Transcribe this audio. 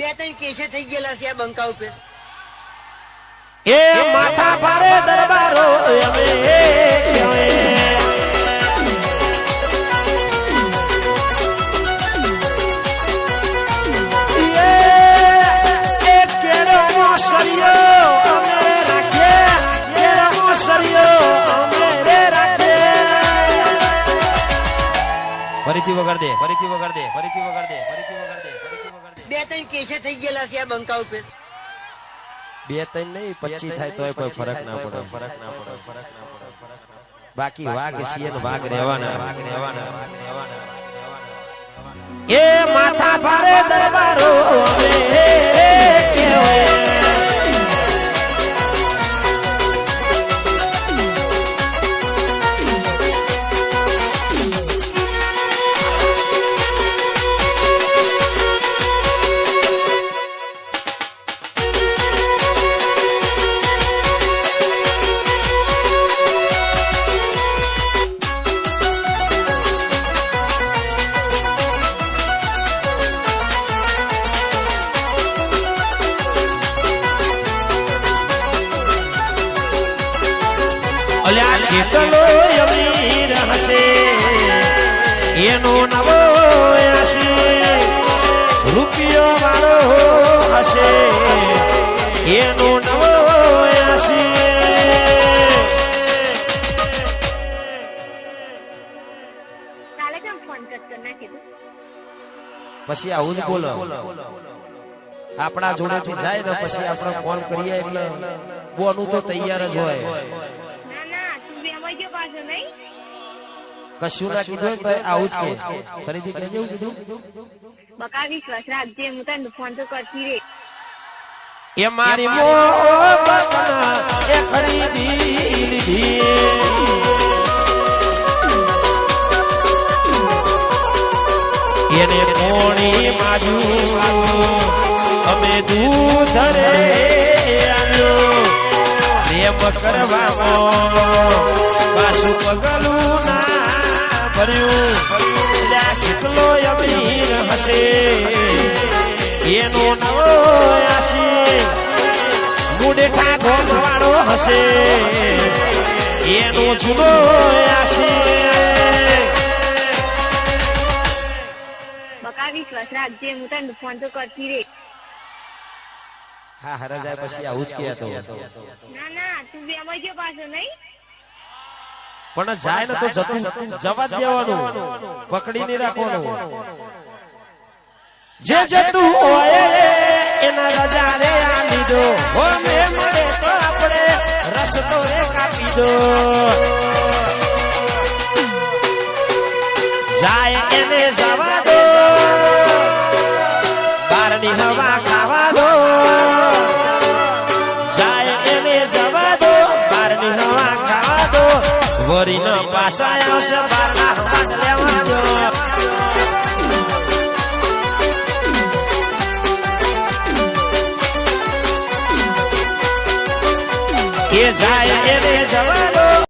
બે ત્રણ કેસે થઈ ગયેલા છે આ બંકા ઉપર. એ માથા ભારે દરબારો અમે ફરીથી વગાડ દે, ફરીથી વગાડ દે, ફરીથી વગાડ દે, ફરીથી વગાડ દે, ફરીથી વગાડ દે. બે ત્રણ કેસે થઈ ગયેલા છે આ બંકા ઉપર. બે ત્રણ નહીં 25 થાય તોય કોઈ ફરક ના પડે, ફરક ના પડે, ફરક ના પડે. બાકી વાઘ છીએ ને વાઘ રહેવાના, વાઘ રહેવાના, વાઘ રહેવાના. એ માથા ભારે દરબારો અમે કેવાય. ચેતલો અમીર હશે એનો નવો હશે, રૂપિયો વાળો હશે એનો નવો હશે. પછી આવું જ બોલો. આપણા જોડેથી જાય ને પછી આપણે ફોન કરીએ એટલે બોનું તો તૈયાર જ હોય. કશું ના કીધું તો આવું જ કે. ફરીથી કહેજો કીધું. બકા વિશ્વાસ રાખજે, હું તને ફોન તો કરતી રે. એ મારી મોહબતના એ ખરીદી લીધી, એને કોણી માજુ અમે દૂધ રે આવ્યો પ્રેમ કરવામાં પાછું પગલું ના ભર્યું. કેટલો અમીર હશે એનો નવો હશે, મુડેઠા ગોમવાળો હશે એનો જુદો હશે. બકા વિશ્વાસ રાખજે, હું તને ફોન તો કરતી રે. હા હરા જાય પછી આવું જ કહેતો. ના ના તું બી અમાઈ ગયો પાછો નહીં. પણ જાય ને તો જતું જવા જ દેવાનું, પકડી નહીં રાખવાનું. જે જતું હોય એના રજા રે આ લીધો, હોમે મળે તો આપણે રસ્તો રે કાપી દો. જાય એને જવા દો, બારની હવા ખાવા દો. જાય એને જવા દો, બારની હવા ખાવા દો. વરી ન પાછા આવશે બારના હવા લેવા દો. એ જાય એને જવા